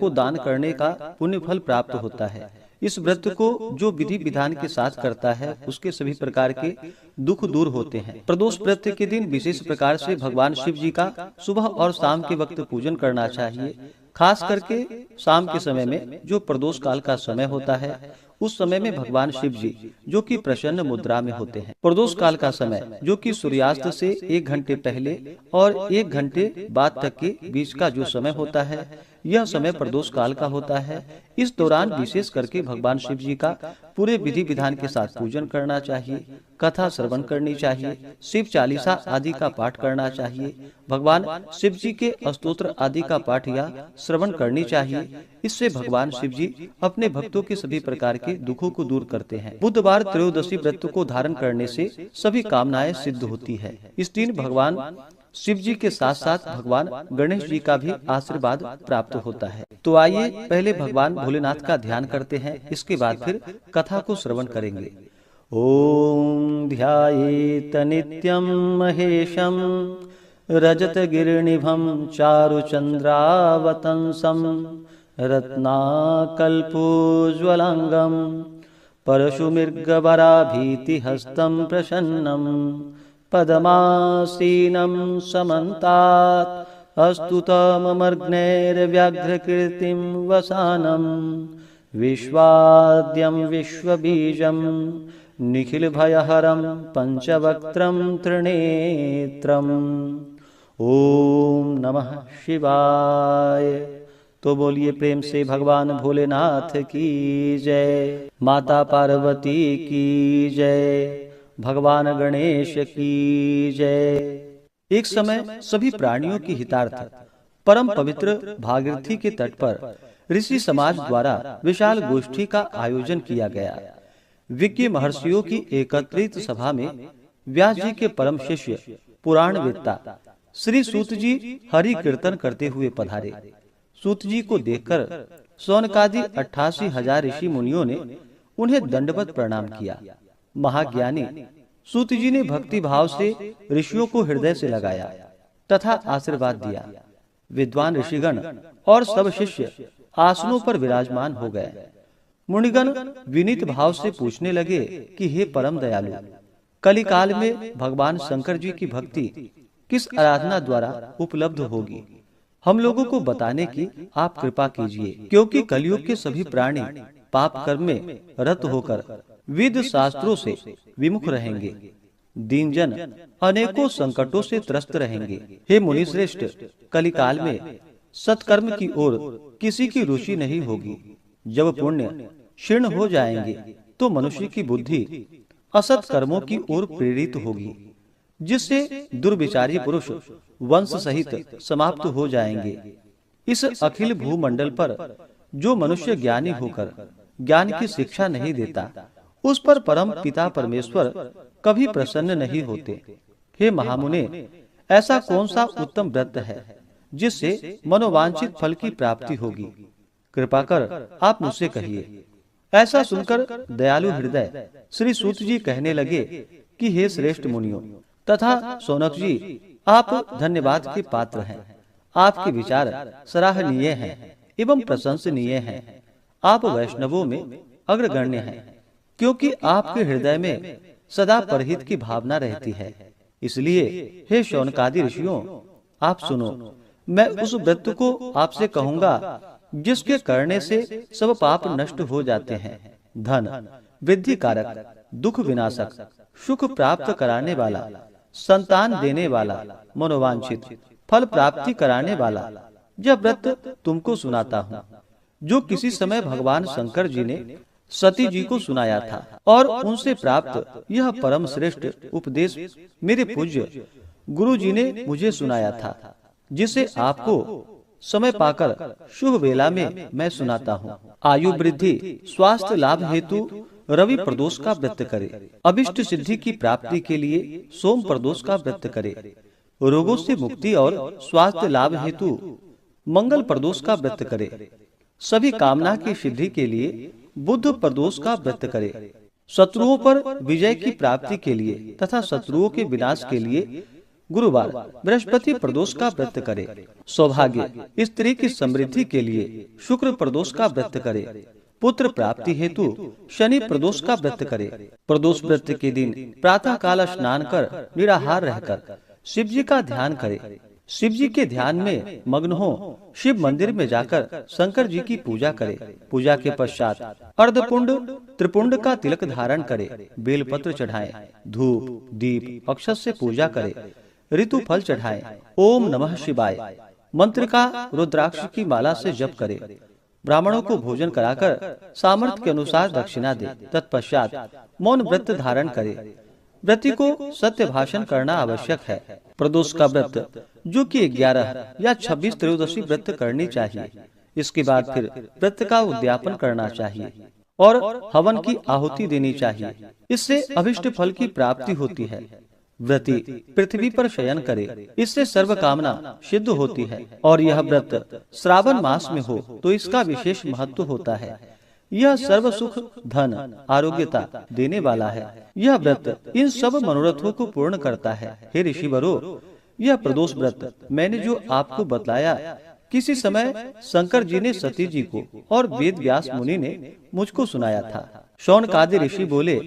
को दान करने का पुण्य फल प्राप्त होता है। इस व्रत को जो विधि विधान के साथ करता है उसके सभी प्रकार के दुख दूर होते हैं। प्रदोष व्रत के दिन विशेष प्रकार से भगवान शिव जी का सुबह और शाम के वक्त पूजन करना चाहिए। खास करके शाम के समय में जो प्रदोष काल का समय होता है उस समय में भगवान शिव जी जो कि प्रसन्न मुद्रा में होते हैं। प्रदोष काल का समय जो कि सूर्यास्त से 1 घंटे पहले और 1 घंटे बाद तक के बीच का जो समय होता है यह समय प्रदोष काल का होता है। इस दौरान विशेष करके भगवान शिव जी का पूरे विधि विधान के साथ पूजन करना चाहिए, कथा श्रवण करनी चाहिए, शिव चालीसा आदि का पाठ करना चाहिए, भगवान शिव जी के स्तोत्र आदि का पाठ या श्रवण करनी चाहिए। इससे भगवान शिव जी अपने भक्तों के सभी प्रकार के दुखों को दूर करते हैं। बुधवार त्रयोदशी व्रत को धारण करने से सभी कामनाएं सिद्ध होती है। इस दिन भगवान शिव जी के साथ साथ भगवान गणेश जी का भी आशीर्वाद प्राप्त होता है। तो आइए पहले भगवान भोलेनाथ का ध्यान करते हैं, इसके बाद फिर कथा को श्रवण करेंगे। ओम ध्यायेत नित्यं महेशं रजतगिरिनिभं चारुचंद्रावतंसं रत्नाकल्पोज्ज्वलांगं परशुमृगवराभीतिहस्तं प्रसन्नं पद्मासीनं समन्तात् अस्तुतममर्ग्नैर्व्याघ्रकीर्तिं वसानं विश्वाद्यं विश्वबीजं निखिलभयहरं पंचवक्त्रं त्रिनेत्रम्। ओम नमः शिवाय। तो बोलिए प्रेम से भगवान भोलेनाथ की जय, माता पार्वती की जय, भगवान गणेश की जय। एक समय सभी प्राणियों की हितार्थ परम पवित्र भागीरथी के तट पर ऋषि समाज द्वारा विशाल गोष्ठी का आयोजन किया गया। विज्ञ महर्षियों की एकत्रित सभा में व्यास जी के परम शिष्य पुराण वेत्ता श्री सूत जी हरि कीर्तन करते हुए पधारे। सूत जी को देखकर सौनकादि 88,000 ऋषि मुनियों ने उन्हें दंडवत प्रणाम किया। महाज्ञानी सूत जी ने भक्ति भाव से ऋषियों को हृदय से लगाया तथा आशीर्वाद दिया। विद्वान ऋषिगण और सब शिष्य आसनों पर विराजमान हो गए। मुनिगण विनीत भाव से पूछने लगे कि हे परम दयालु, कलिकाल में भगवान शंकर जी की भक्ति किस आराधना द्वारा उपलब्ध होगी, हम लोगों को बताने की आप कृपा कीजिए, क्योंकि कलयुग के सभी प्राणी पाप कर्म में रत होकर वेद शास्त्रों से विमुख रहेंगे। दीनजन अनेकों संकटों से त्रस्त रहेंगे। हे मुनि श्रेष्ठ, कलिकाल में सत्कर्म की ओर किसी की रुचि नहीं होगी। जब पुण्य क्षीण हो जाएंगे तो मनुष्य की बुद्धि असत कर्मों की ओर प्रेरित होगी, जिससे दुर्विचारी पुरुष वंश सहित समाप्त हो जाएंगे। इस अखिल भूमंडल पर जो मनुष्य ज्ञानी होकर ज्ञान की शिक्षा नहीं देता, उस पर परम पिता परमेश्वर कभी प्रसन्न नहीं होते। हे महामुने, ऐसा कौन सा उत्तम व्रत है जिससे मनोवांछित फल की प्राप्ति होगी? कृपा कर आप मुझसे कहिए। ऐसा सुनकर दयालु हृदय श्री सूत जी कहने लगे कि हे श्रेष्ठ मुनियों तथा सौनक जी, आप धन्यवाद के पात्र हैं। आपके विचार सराहनीय हैं एवं प्रशंसनीय हैं। आप वैष्णवों में अग्रगण्य हैं, क्योंकि आपके हृदय में सदा परहित की भावना रहती है। इसलिए हे शौनकादि ऋषियों, आप सुनो। मैं उस व्रत को आपसे कहूँगा जिसके करने से सब पाप नष्ट हो जाते हैं। धन वृद्धि कारक, दुख विनाशक, सुख प्राप्त कराने वाला, संतान देने वाला, मनोवांछित फल प्राप्ति कराने वाला यह व्रत तुमको सुनाता हूँ, जो किसी समय भगवान शंकर जी ने सती जी को सुनाया था और उनसे प्राप्त यह परम श्रेष्ठ उपदेश मेरे पूज्य गुरु जी ने मुझे सुनाया था, जिसे आपको समय पाकर शुभ वेला में मैं सुनाता हूँ। आयु वृद्धि, स्वास्थ्य लाभ हेतु रवि प्रदोष का व्रत करे। अभिष्ट सिद्धि की प्राप्ति के लिए सोम प्रदोष का व्रत करे। रोगों से मुक्ति और स्वास्थ्य लाभ हेतु मंगल प्रदोष का व्रत करे। सभी कामना की सिद्धि के लिए बुध प्रदोष का व्रत करे। शत्रुओं पर विजय की प्राप्ति के लिए तथा शत्रुओं के विनाश के लिए गुरुवार बृहस्पति प्रदोष का व्रत करे। सौभाग्य स्त्री की समृद्धि के लिए शुक्र प्रदोष का व्रत करे। पुत्र प्राप्ति हेतु शनि प्रदोष का व्रत करे। प्रदोष व्रत के दिन प्रातः काल स्नान कर निराहार रहकर शिव जी का ध्यान करे। शिव जी के ध्यान में मग्न हो शिव मंदिर में जाकर शंकर जी की पूजा करे। पूजा के पश्चात अर्धपुंड त्रिपुंड का तिलक धारण करे। बेलपत्र चढ़ाएं, धूप दीप अक्षत से पूजा करे। ऋतु फल चढ़ाएं। ओम नमः शिवाय मंत्र का रुद्राक्ष की माला से जप करे। ब्राह्मणों को भोजन कराकर सामर्थ्य के अनुसार दक्षिणा दे। तत्पश्चात मौन व्रत धारण करे। व्रती को सत्य भाषण करना आवश्यक है। प्रदोष का व्रत जो कि 11 या 26 त्रयोदशी व्रत करनी चाहिए। इसके बाद फिर व्रत का उद्यापन करना चाहिए और हवन की आहुति देनी चाहिए। इससे अभिष्ट फल की प्राप्ति होती है। व्रती पृथ्वी पर शयन करे, इससे सर्व कामना सिद्ध होती है। और यह व्रत श्रावण मास में हो तो इसका विशेष महत्व होता है। यह सर्व सुख धन आरोग्यता देने वाला है। यह व्रत इन सब मनोरथों को पूर्ण करता है। हे ऋषिवरों, यह प्रदोष व्रत मैंने जो आपको बतलाया, किसी समय शंकर जी ने सती जी को और वेद व्यास मुनि ने मुझको सुनाया था। शौनकादि ऋषि बोले,